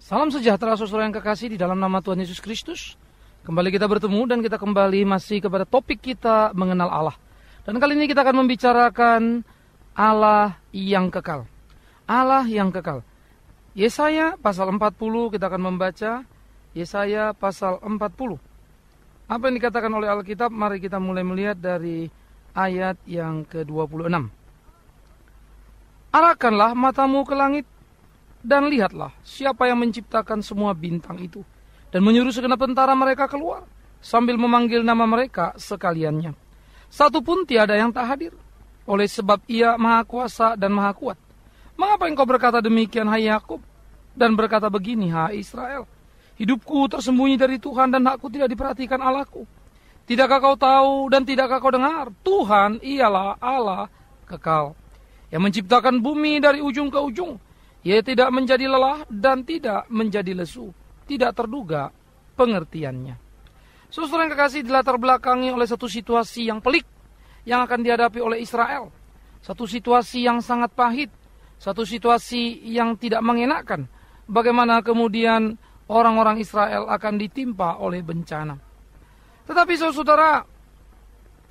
Salam sejahtera saudara yang kekasih di dalam nama Tuhan Yesus Kristus. Kembali kita bertemu dan kita kembali masih kepada topik kita mengenal Allah. Dan kali ini kita akan membicarakan Allah yang kekal. Allah yang kekal. Yesaya pasal 40 kita akan membaca. Yesaya pasal 40. Apa yang dikatakan oleh Alkitab? Mari kita mulai melihat dari ayat yang ke-26. Arahkanlah matamu ke langit dan lihatlah siapa yang menciptakan semua bintang itu dan menyuruh segenap tentara mereka keluar sambil memanggil nama mereka sekaliannya. Satu pun tiada yang tak hadir, oleh sebab Ia Maha Kuasa dan Maha Kuat. Mengapa engkau berkata demikian, hai Yakub, dan berkata begini, hai Israel? Hidupku tersembunyi dari Tuhan dan hakku tidak diperhatikan Allahku. Tidakkah kau tahu dan tidakkah kau dengar? Tuhan ialah Allah kekal, yang menciptakan bumi dari ujung ke ujung. Ia tidak menjadi lelah dan tidak menjadi lesu, tidak terduga pengertiannya. Saudara yang kekasih, dilatar belakangi oleh satu situasi yang pelik yang akan dihadapi oleh Israel. Satu situasi yang sangat pahit, satu situasi yang tidak mengenakan. Bagaimana kemudian orang-orang Israel akan ditimpa oleh bencana. Tetapi saudara,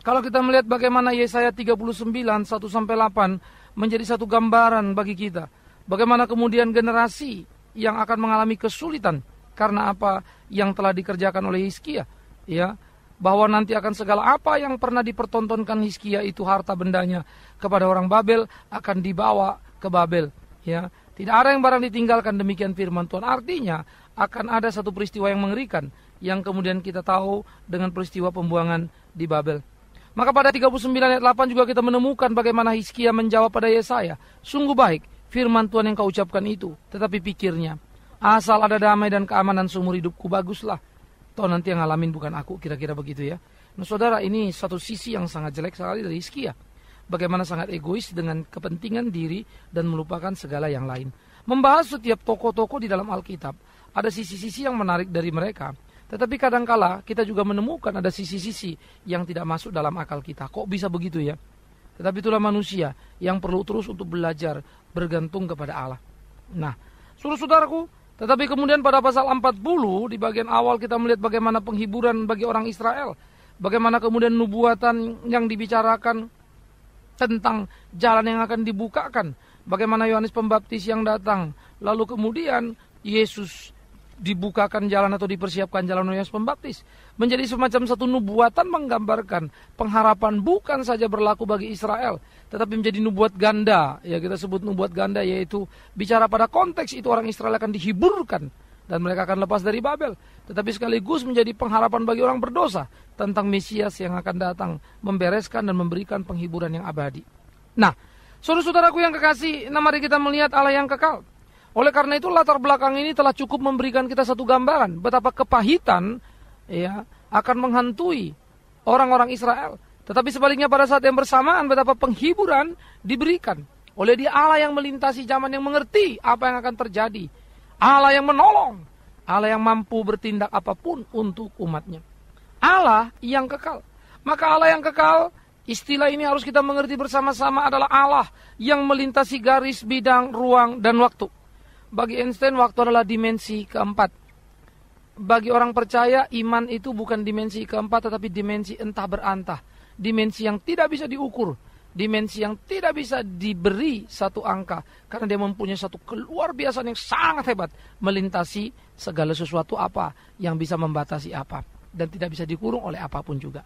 kalau kita melihat bagaimana Yesaya 39, 1-8 menjadi satu gambaran bagi kita. Bagaimana kemudian generasi yang akan mengalami kesulitan karena apa yang telah dikerjakan oleh Hizkia, ya, bahwa nanti akan segala apa yang pernah dipertontonkan Hizkia itu harta bendanya kepada orang Babel akan dibawa ke Babel, ya. Tidak ada yang barang ditinggalkan, demikian firman Tuhan. Artinya akan ada satu peristiwa yang mengerikan yang kemudian kita tahu dengan peristiwa pembuangan di Babel. Maka pada 39 ayat 8 juga kita menemukan bagaimana Hizkia menjawab pada Yesaya, sungguh baik firman Tuhan yang kau ucapkan itu, tetapi pikirnya, asal ada damai dan keamanan seumur hidupku, baguslah. Toh nanti yang ngalamin bukan aku, kira-kira begitu ya. Nah saudara, ini satu sisi yang sangat jelek sekali dari Hizkia. Bagaimana sangat egois dengan kepentingan diri dan melupakan segala yang lain. Membahas setiap tokoh-tokoh di dalam Alkitab, ada sisi-sisi yang menarik dari mereka. Tetapi kadangkala kita juga menemukan ada sisi-sisi yang tidak masuk dalam akal kita. Kok bisa begitu ya? Tetapi itulah manusia yang perlu terus untuk belajar bergantung kepada Allah. Nah, saudaraku, tetapi kemudian pada pasal 40 di bagian awal kita melihat bagaimana penghiburan bagi orang Israel. Bagaimana kemudian nubuatan yang dibicarakan tentang jalan yang akan dibukakan. Bagaimana Yohanes Pembaptis yang datang. Lalu kemudian Yesus dibukakan jalan atau dipersiapkan jalan oleh Yohanes Pembaptis. Menjadi semacam satu nubuatan menggambarkan pengharapan bukan saja berlaku bagi Israel, tetapi menjadi nubuat ganda. Ya, kita sebut nubuat ganda, yaitu bicara pada konteks itu orang Israel akan dihiburkan dan mereka akan lepas dari Babel. Tetapi sekaligus menjadi pengharapan bagi orang berdosa tentang Mesias yang akan datang membereskan dan memberikan penghiburan yang abadi. Nah, saudara-saudaraku yang kekasih, mari kita melihat Allah yang kekal. Oleh karena itu latar belakang ini telah cukup memberikan kita satu gambaran betapa kepahitan ya akan menghantui orang-orang Israel. Tetapi sebaliknya pada saat yang bersamaan betapa penghiburan diberikan oleh Dia, Allah yang melintasi zaman, yang mengerti apa yang akan terjadi, Allah yang menolong, Allah yang mampu bertindak apapun untuk umatnya, Allah yang kekal. Maka Allah yang kekal, istilah ini harus kita mengerti bersama-sama, adalah Allah yang melintasi garis, bidang, ruang, dan waktu. Bagi Einstein, waktu adalah dimensi keempat. Bagi orang percaya, iman itu bukan dimensi keempat, tetapi dimensi entah berantah. Dimensi yang tidak bisa diukur. Dimensi yang tidak bisa diberi satu angka. Karena dia mempunyai satu keluar biasaan yang sangat hebat. Melintasi segala sesuatu apa yang bisa membatasi apa. Dan tidak bisa dikurung oleh apapun juga.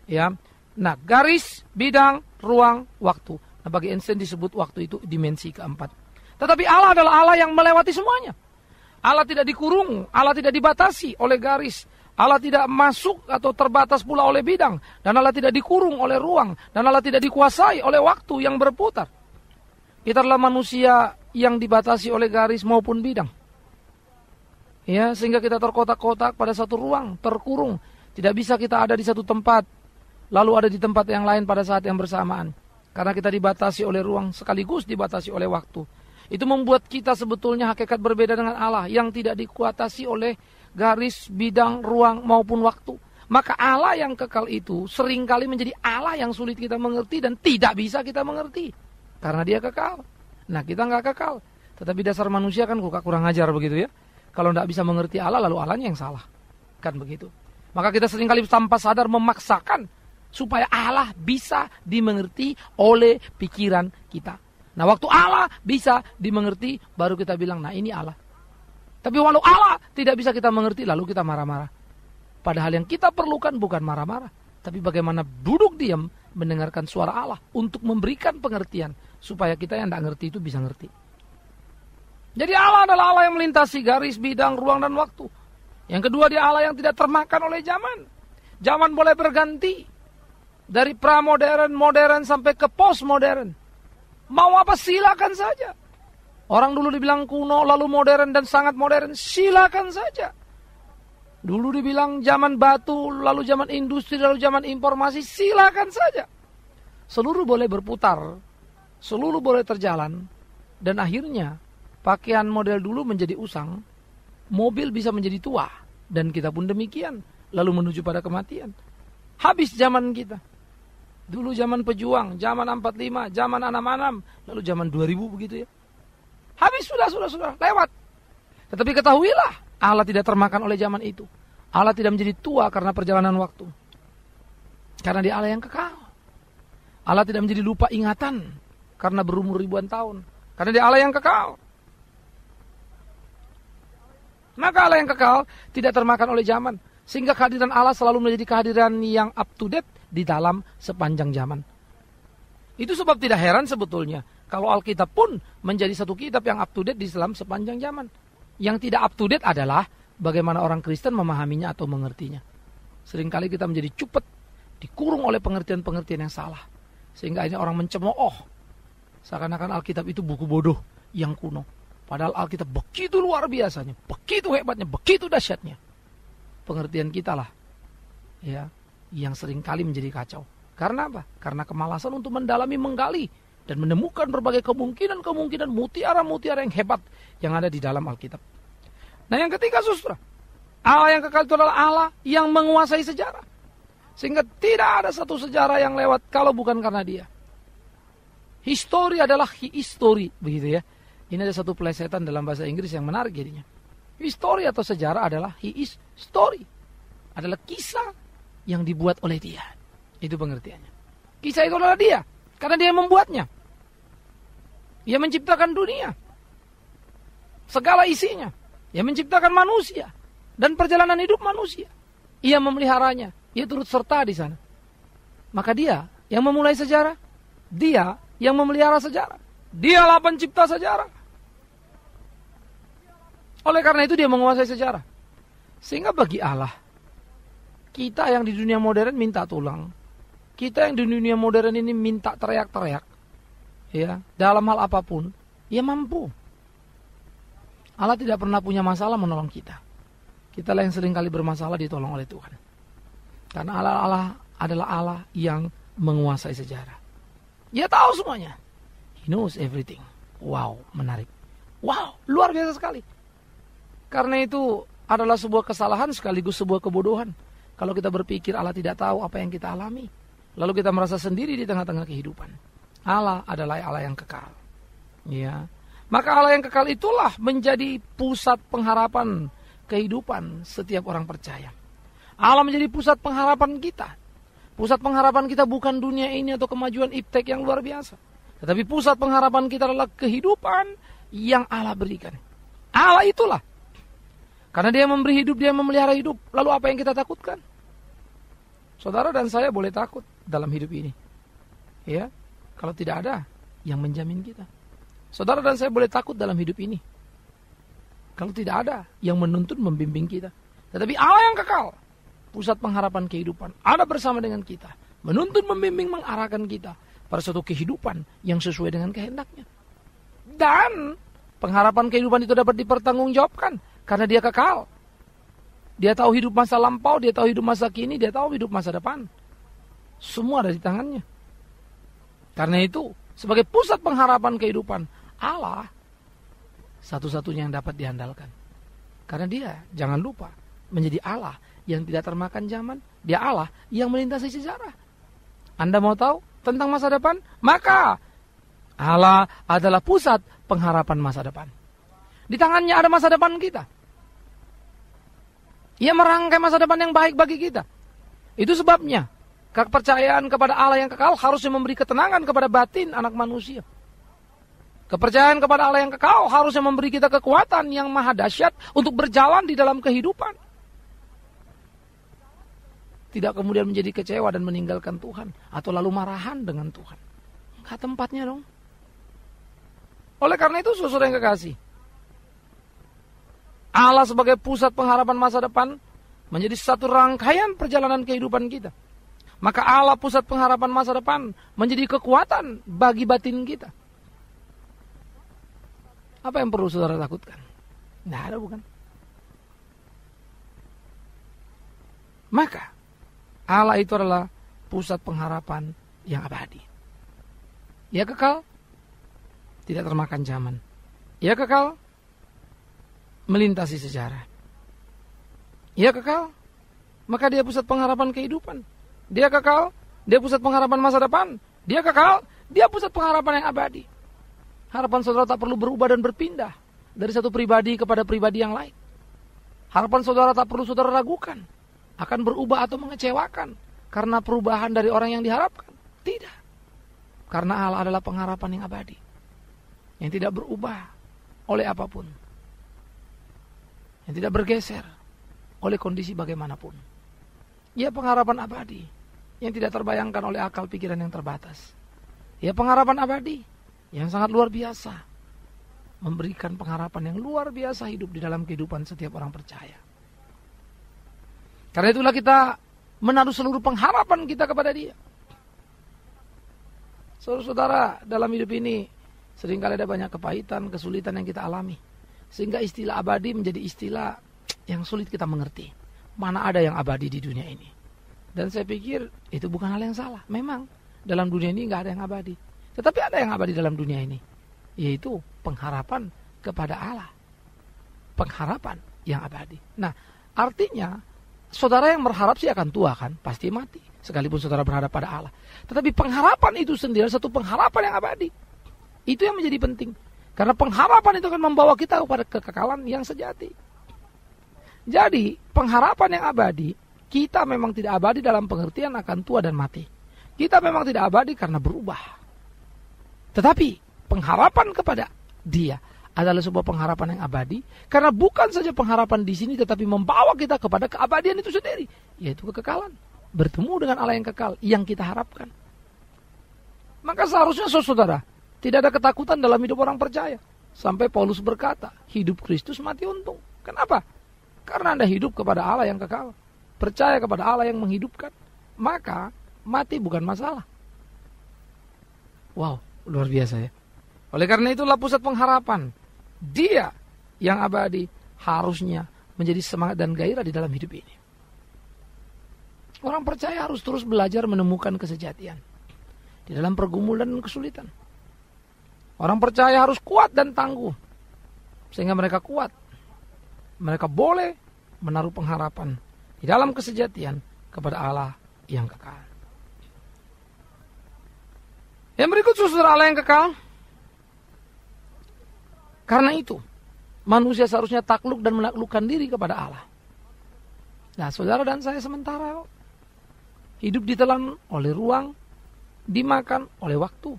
Ya. Nah, garis, bidang, ruang, waktu. Nah, bagi Einstein disebut waktu itu dimensi keempat. Tetapi Allah adalah Allah yang melewati semuanya. Allah tidak dikurung, Allah tidak dibatasi oleh garis. Allah tidak masuk atau terbatas pula oleh bidang. Dan Allah tidak dikurung oleh ruang. Dan Allah tidak dikuasai oleh waktu yang berputar. Kita adalah manusia yang dibatasi oleh garis maupun bidang. Ya, sehingga kita terkotak-kotak pada satu ruang, terkurung. Tidak bisa kita ada di satu tempat, lalu ada di tempat yang lain pada saat yang bersamaan. Karena kita dibatasi oleh ruang sekaligus dibatasi oleh waktu. Itu membuat kita sebetulnya hakikat berbeda dengan Allah yang tidak dikuatasi oleh garis, bidang, ruang maupun waktu. Maka Allah yang kekal itu seringkali menjadi Allah yang sulit kita mengerti dan tidak bisa kita mengerti. Karena Dia kekal. Nah, kita nggak kekal. Tetapi dasar manusia kan kurang ajar begitu ya. Kalau tidak bisa mengerti Allah, lalu Allahnya yang salah. Kan begitu. Maka kita seringkali tanpa sadar memaksakan supaya Allah bisa dimengerti oleh pikiran kita. Nah, waktu Allah bisa dimengerti, baru kita bilang, nah ini Allah. Tapi walau Allah tidak bisa kita mengerti, lalu kita marah-marah. Padahal yang kita perlukan bukan marah-marah, tapi bagaimana duduk diam mendengarkan suara Allah untuk memberikan pengertian supaya kita yang tidak ngerti itu bisa ngerti. Jadi Allah adalah Allah yang melintasi garis, bidang, ruang, dan waktu. Yang kedua, dia Allah yang tidak termakan oleh zaman. Zaman boleh berganti. Dari pra-modern, modern, sampai ke post-modern. Mau apa silakan saja. Orang dulu dibilang kuno, lalu modern dan sangat modern. Silakan saja. Dulu dibilang zaman batu, lalu zaman industri, lalu zaman informasi. Silakan saja. Seluruh boleh berputar. Seluruh boleh terjalan. Dan akhirnya pakaian model dulu menjadi usang. Mobil bisa menjadi tua. Dan kita pun demikian. Lalu menuju pada kematian. Habis zaman kita. Dulu zaman pejuang, zaman 45, zaman 66, lalu zaman 2000 begitu ya. Habis sudah, lewat. Tetapi ketahuilah, Allah tidak termakan oleh zaman itu. Allah tidak menjadi tua karena perjalanan waktu. Karena dia Allah yang kekal. Allah tidak menjadi lupa ingatan karena berumur ribuan tahun. Karena dia Allah yang kekal. Maka Allah yang kekal tidak termakan oleh zaman. Sehingga kehadiran Allah selalu menjadi kehadiran yang up to date di dalam sepanjang zaman. Itu sebab tidak heran sebetulnya kalau Alkitab pun menjadi satu kitab yang up to date di dalam sepanjang zaman. Yang tidak up to date adalah bagaimana orang Kristen memahaminya atau mengertinya. Seringkali kita menjadi cupet, dikurung oleh pengertian-pengertian yang salah. Sehingga akhirnya orang mencemooh. Seakan-akan Alkitab itu buku bodoh yang kuno. Padahal Alkitab begitu luar biasanya, begitu hebatnya, begitu dahsyatnya. Pengertian kita lah ya yang seringkali menjadi kacau. Karena apa? Karena kemalasan untuk mendalami, menggali dan menemukan berbagai kemungkinan mutiara-mutiara yang hebat yang ada di dalam Alkitab. Nah, yang ketiga, saudara, Allah yang kekal itu adalah Allah yang menguasai sejarah. Sehingga tidak ada satu sejarah yang lewat kalau bukan karena dia. History adalah history, begitu ya. Ini ada satu plesetan dalam bahasa Inggris yang menarik jadinya. History atau sejarah adalah he is story. Adalah kisah yang dibuat oleh dia. Itu pengertiannya. Kisah itu adalah dia. Karena dia yang membuatnya. Dia menciptakan dunia. Segala isinya. Dia menciptakan manusia. Dan perjalanan hidup manusia. Ia memeliharanya. Ia turut serta di sana. Maka dia yang memulai sejarah. Dia yang memelihara sejarah. Dialah pencipta sejarah. Oleh karena itu dia menguasai sejarah. Sehingga bagi Allah, kita yang di dunia modern minta tulang. Kita yang di dunia modern ini minta teriak-teriak. Ya, dalam hal apapun, ia mampu. Allah tidak pernah punya masalah menolong kita. Kita lah yang seringkali bermasalah ditolong oleh Tuhan. Karena Allah adalah Allah yang menguasai sejarah. Dia tahu semuanya. He knows everything. Wow, menarik. Wow, luar biasa sekali. Karena itu adalah sebuah kesalahan sekaligus sebuah kebodohan. Kalau kita berpikir Allah tidak tahu apa yang kita alami. Lalu kita merasa sendiri di tengah-tengah kehidupan. Allah adalah Allah yang kekal. Ya. Maka Allah yang kekal itulah menjadi pusat pengharapan kehidupan setiap orang percaya. Allah menjadi pusat pengharapan kita. Pusat pengharapan kita bukan dunia ini atau kemajuan iptek yang luar biasa. Tetapi pusat pengharapan kita adalah kehidupan yang Allah berikan. Allah itulah. Karena dia memberi hidup, dia memelihara hidup. Lalu apa yang kita takutkan? Saudara dan saya boleh takut dalam hidup ini. Ya, kalau tidak ada yang menjamin kita. Saudara dan saya boleh takut dalam hidup ini. Kalau tidak ada yang menuntun, membimbing kita. Tetapi Allah yang kekal, pusat pengharapan kehidupan, ada bersama dengan kita. Menuntun, membimbing, mengarahkan kita pada suatu kehidupan yang sesuai dengan kehendaknya. Dan pengharapan kehidupan itu dapat dipertanggungjawabkan. Karena dia kekal. Dia tahu hidup masa lampau, dia tahu hidup masa kini, dia tahu hidup masa depan. Semua ada di tangannya. Karena itu, sebagai pusat pengharapan kehidupan, Allah satu-satunya yang dapat diandalkan. Karena dia, jangan lupa, menjadi Allah yang tidak termakan zaman. Dia Allah yang melintasi sejarah. Anda mau tahu tentang masa depan? Maka Allah adalah pusat pengharapan masa depan. Di tangannya ada masa depan kita. Ia merangkai masa depan yang baik bagi kita. Itu sebabnya kepercayaan kepada Allah yang kekal harusnya memberi ketenangan kepada batin anak manusia. Kepercayaan kepada Allah yang kekal harusnya memberi kita kekuatan yang maha dahsyat untuk berjalan di dalam kehidupan. Tidak kemudian menjadi kecewa dan meninggalkan Tuhan atau lalu marahan dengan Tuhan. Enggak tempatnya dong. Oleh karena itu saudara yang kekasih, Allah sebagai pusat pengharapan masa depan menjadi satu rangkaian perjalanan kehidupan kita. Maka Allah pusat pengharapan masa depan menjadi kekuatan bagi batin kita. Apa yang perlu saudara takutkan? Tidak ada, bukan? Maka Allah itu adalah pusat pengharapan yang abadi. Ia kekal, tidak termakan zaman. Ia kekal, melintasi sejarah. Ia kekal, maka dia pusat pengharapan kehidupan. Dia kekal, dia pusat pengharapan masa depan. Dia kekal, dia pusat pengharapan yang abadi. Harapan saudara tak perlu berubah dan berpindah dari satu pribadi kepada pribadi yang lain. Harapan saudara tak perlu saudara ragukan akan berubah atau mengecewakan karena perubahan dari orang yang diharapkan. Tidak. Karena Allah adalah pengharapan yang abadi, yang tidak berubah oleh apapun, yang tidak bergeser oleh kondisi bagaimanapun. Ia pengharapan abadi yang tidak terbayangkan oleh akal pikiran yang terbatas. Ia pengharapan abadi yang sangat luar biasa, memberikan pengharapan yang luar biasa hidup di dalam kehidupan setiap orang percaya. Karena itulah kita menaruh seluruh pengharapan kita kepada Dia. Saudara-saudara, dalam hidup ini seringkali ada banyak kepahitan, kesulitan yang kita alami, sehingga istilah abadi menjadi istilah yang sulit kita mengerti. Mana ada yang abadi di dunia ini? Dan saya pikir itu bukan hal yang salah. Memang dalam dunia ini nggak ada yang abadi. Tetapi ada yang abadi dalam dunia ini, yaitu pengharapan kepada Allah. Pengharapan yang abadi. Nah, artinya saudara yang berharap sih akan tua kan, pasti mati. Sekalipun saudara berharap pada Allah. Tetapi pengharapan itu sendiri satu pengharapan yang abadi. Itu yang menjadi penting. Karena pengharapan itu akan membawa kita kepada kekekalan yang sejati. Jadi, pengharapan yang abadi, kita memang tidak abadi dalam pengertian akan tua dan mati. Kita memang tidak abadi karena berubah. Tetapi pengharapan kepada Dia adalah sebuah pengharapan yang abadi, karena bukan saja pengharapan di sini, tetapi membawa kita kepada keabadian itu sendiri, yaitu kekekalan, bertemu dengan Allah yang kekal yang kita harapkan. Maka seharusnya saudara tidak ada ketakutan dalam hidup orang percaya. Sampai Paulus berkata, hidup Kristus mati untung. Kenapa? Karena Anda hidup kepada Allah yang kekal, percaya kepada Allah yang menghidupkan, maka mati bukan masalah. Wow, luar biasa ya. Oleh karena itulah pusat pengharapan, Dia yang abadi harusnya menjadi semangat dan gairah di dalam hidup ini. Orang percaya harus terus belajar menemukan kesejatian di dalam pergumulan dan kesulitan. Orang percaya harus kuat dan tangguh, sehingga mereka kuat. Mereka boleh menaruh pengharapan di dalam kesejatian kepada Allah yang kekal. Yang berikut saudara, Allah yang kekal. Karena itu, manusia seharusnya takluk dan menaklukkan diri kepada Allah. Nah, saudara dan saya sementara hidup ditelan oleh ruang, dimakan oleh waktu.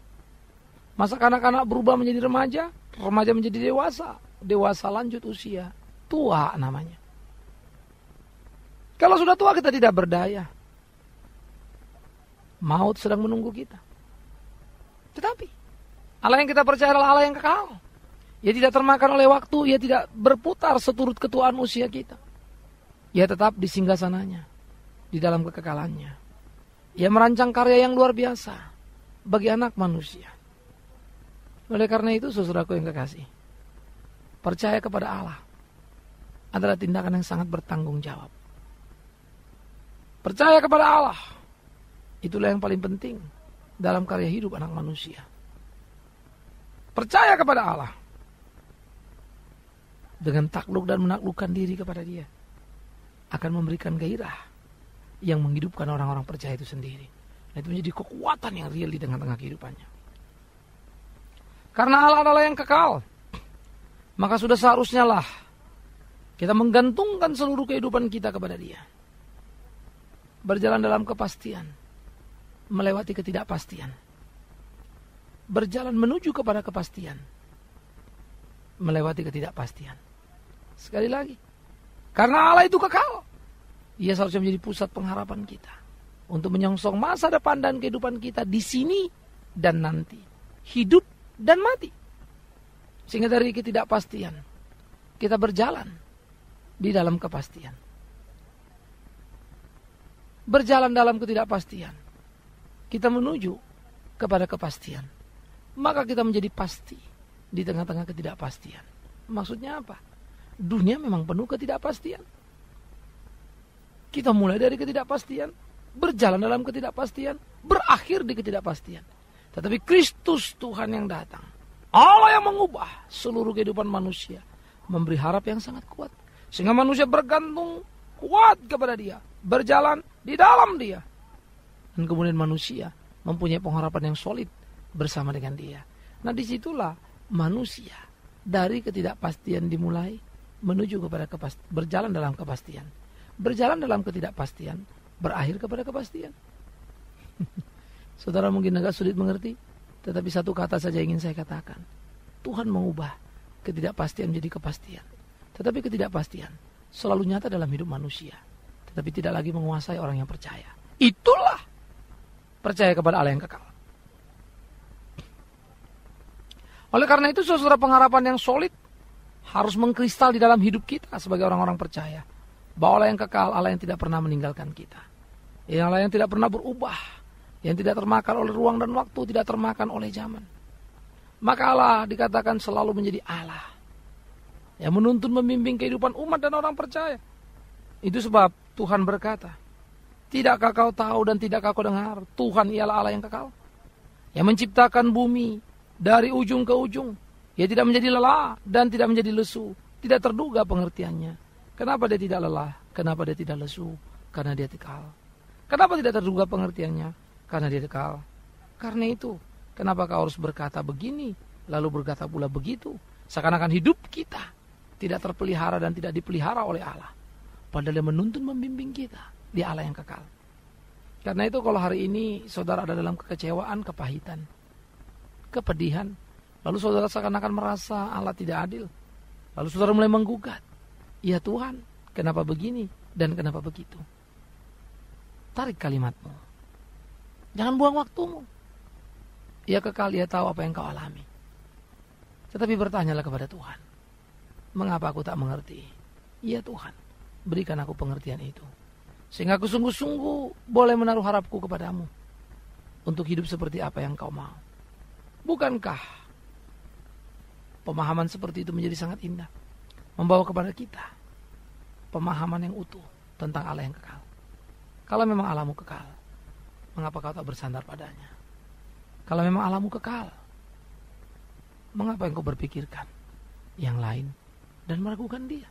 Masa kanak-kanak berubah menjadi remaja, remaja menjadi dewasa, dewasa lanjut usia, tua namanya. Kalau sudah tua kita tidak berdaya. Maut sedang menunggu kita. Tetapi Allah yang kita percaya adalah Allah yang kekal. Ia tidak termakan oleh waktu, ia tidak berputar seturut ketuaan usia kita. Ia tetap di singgasananya, di dalam kekekalannya. Ia merancang karya yang luar biasa bagi anak manusia. Oleh karena itu, saudaraku yang kekasih, percaya kepada Allah adalah tindakan yang sangat bertanggung jawab. Percaya kepada Allah, itulah yang paling penting dalam karya hidup anak manusia. Percaya kepada Allah dengan takluk dan menaklukkan diri kepada Dia akan memberikan gairah yang menghidupkan orang-orang percaya itu sendiri. Dan itu menjadi kekuatan yang real di tengah-tengah kehidupannya. Karena Allah adalah yang kekal, maka sudah seharusnya lah Kita menggantungkan seluruh kehidupan kita kepada Dia. Berjalan dalam kepastian, melewati ketidakpastian. Berjalan menuju kepada kepastian, melewati ketidakpastian. Sekali lagi, karena Allah itu kekal, Ia seharusnya menjadi pusat pengharapan kita untuk menyongsong masa depan dan kehidupan kita di sini dan nanti, hidup dan mati. Sehingga dari ketidakpastian, kita berjalan di dalam kepastian. Berjalan dalam ketidakpastian, kita menuju kepada kepastian. Maka kita menjadi pasti di tengah-tengah ketidakpastian. Maksudnya apa? Dunia memang penuh ketidakpastian. Kita mulai dari ketidakpastian, berjalan dalam ketidakpastian, berakhir di ketidakpastian. Tetapi Kristus Tuhan yang datang, Allah yang mengubah seluruh kehidupan manusia, memberi harap yang sangat kuat. Sehingga manusia bergantung kuat kepada Dia, berjalan di dalam Dia. Dan kemudian manusia mempunyai pengharapan yang solid bersama dengan Dia. Nah, disitulah manusia dari ketidakpastian dimulai menuju kepada kepastian, berjalan dalam kepastian. Berjalan dalam ketidakpastian, berakhir kepada kepastian. Saudara mungkin agak sulit mengerti, tetapi satu kata saja ingin saya katakan. Tuhan mengubah ketidakpastian menjadi kepastian. Tetapi ketidakpastian selalu nyata dalam hidup manusia, tetapi tidak lagi menguasai orang yang percaya. Itulah percaya kepada Allah yang kekal. Oleh karena itu, saudara, pengharapan yang solid harus mengkristal di dalam hidup kita sebagai orang-orang percaya. Bahwa Allah yang kekal, Allah yang tidak pernah meninggalkan kita. Allah yang tidak pernah berubah, yang tidak termakan oleh ruang dan waktu, tidak termakan oleh zaman. Maka Allah dikatakan selalu menjadi Allah yang menuntun membimbing kehidupan umat dan orang percaya. Itu sebab Tuhan berkata, tidakkah kau tahu dan tidakkah kau dengar, Tuhan ialah Allah yang kekal, yang menciptakan bumi dari ujung ke ujung. Ia tidak menjadi lelah dan tidak menjadi lesu, tidak terduga pengertiannya. Kenapa dia tidak lelah? Kenapa dia tidak lesu? Karena dia kekal. Kenapa tidak terduga pengertiannya? Karena dia kekal. Karena itu, kenapa kau harus berkata begini, lalu berkata pula begitu? Seakan-akan hidup kita tidak terpelihara dan tidak dipelihara oleh Allah. Padahal dia menuntun membimbing kita. Dia Allah yang kekal. Karena itu kalau hari ini saudara ada dalam kekecewaan, kepahitan, kepedihan, lalu saudara seakan-akan merasa Allah tidak adil, lalu saudara mulai menggugat, ya Tuhan, kenapa begini dan kenapa begitu? Tarik kalimatmu, jangan buang waktumu. Ia kekal, Ia tahu apa yang kau alami. Tetapi bertanyalah kepada Tuhan, mengapa aku tak mengerti? Ya Tuhan, berikan aku pengertian itu, sehingga aku sungguh-sungguh boleh menaruh harapku kepadamu untuk hidup seperti apa yang kau mau. Bukankah pemahaman seperti itu menjadi sangat indah, membawa kepada kita pemahaman yang utuh tentang Allah yang kekal. Kalau memang Allahmu kekal, mengapa kau tak bersandar padanya? Kalau memang Allahmu kekal, mengapa engkau berpikirkan yang lain dan meragukan Dia?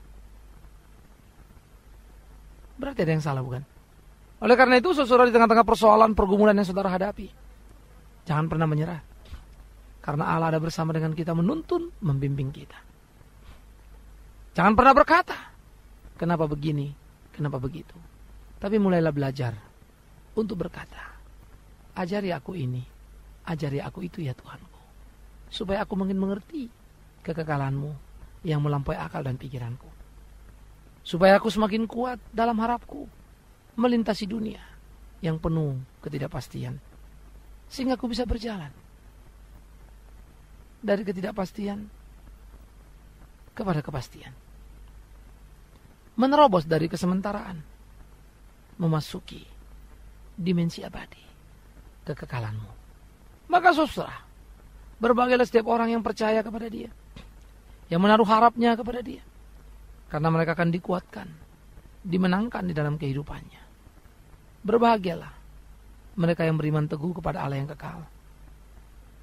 Berarti ada yang salah, bukan? Oleh karena itu, saudara, di tengah-tengah persoalan pergumulan yang saudara hadapi, jangan pernah menyerah. Karena Allah ada bersama dengan kita, menuntun, membimbing kita. Jangan pernah berkata, kenapa begini, kenapa begitu. Tapi mulailah belajar untuk berkata, ajari aku ini, ajari aku itu ya Tuhanku. Supaya aku mungkin mengerti kekekalanmu yang melampaui akal dan pikiranku. Supaya aku semakin kuat dalam harapku melintasi dunia yang penuh ketidakpastian. Sehingga aku bisa berjalan dari ketidakpastian kepada kepastian. Menerobos dari kesementaraan, memasuki dimensi abadi, kekekalanmu. Maka saudara, berbagailah setiap orang yang percaya kepada Dia, yang menaruh harapnya kepada Dia, karena mereka akan dikuatkan, dimenangkan di dalam kehidupannya. Berbahagialah mereka yang beriman teguh kepada Allah yang kekal,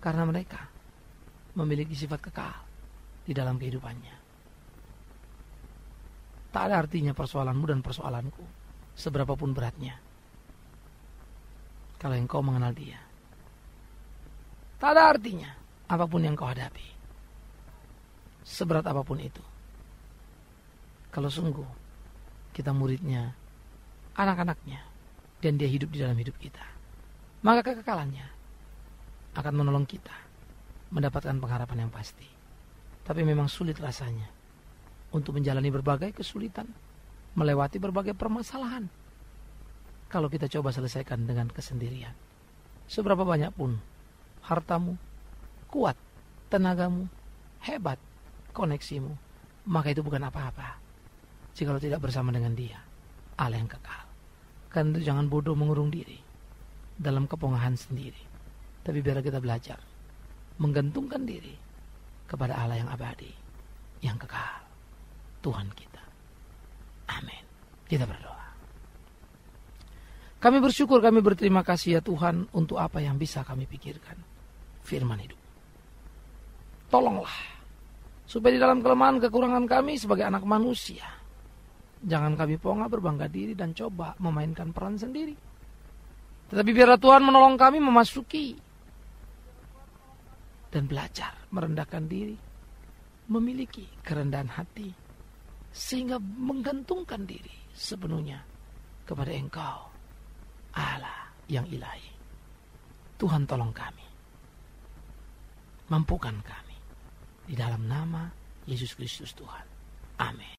karena mereka memiliki sifat kekal di dalam kehidupannya. Tak ada artinya persoalanmu dan persoalanku, seberapapun beratnya, kalau engkau mengenal Dia. Tak ada artinya apapun yang kau hadapi, seberat apapun itu, Kalau sungguh kita muridnya, anak-anaknya, dan dia hidup di dalam hidup kita, maka kekekalannya akan menolong kita mendapatkan pengharapan yang pasti. Tapi memang sulit rasanya untuk menjalani berbagai kesulitan, melewati berbagai permasalahan. Kalau kita coba selesaikan dengan kesendirian, seberapa banyak pun hartamu, kuat, tenagamu, hebat, koneksimu, maka itu bukan apa-apa jika tidak bersama dengan Dia, Allah yang kekal. Karena itu jangan bodoh mengurung diri dalam kepongahan sendiri, tapi biar kita belajar menggantungkan diri kepada Allah yang abadi, yang kekal, Tuhan kita. Amin. Kita berdoa. Kami bersyukur, kami berterima kasih ya Tuhan untuk apa yang bisa kami pikirkan, firman hidup. Tolonglah supaya di dalam kelemahan kekurangan kami sebagai anak manusia, jangan kami pongah berbangga diri dan coba memainkan peran sendiri. Tetapi biarlah Tuhan menolong kami memasuki dan belajar merendahkan diri, memiliki kerendahan hati, sehingga menggantungkan diri sepenuhnya kepada Engkau, Allah yang ilahi. Tuhan tolong kami, mampukan kami, di dalam nama Yesus Kristus Tuhan. Amin.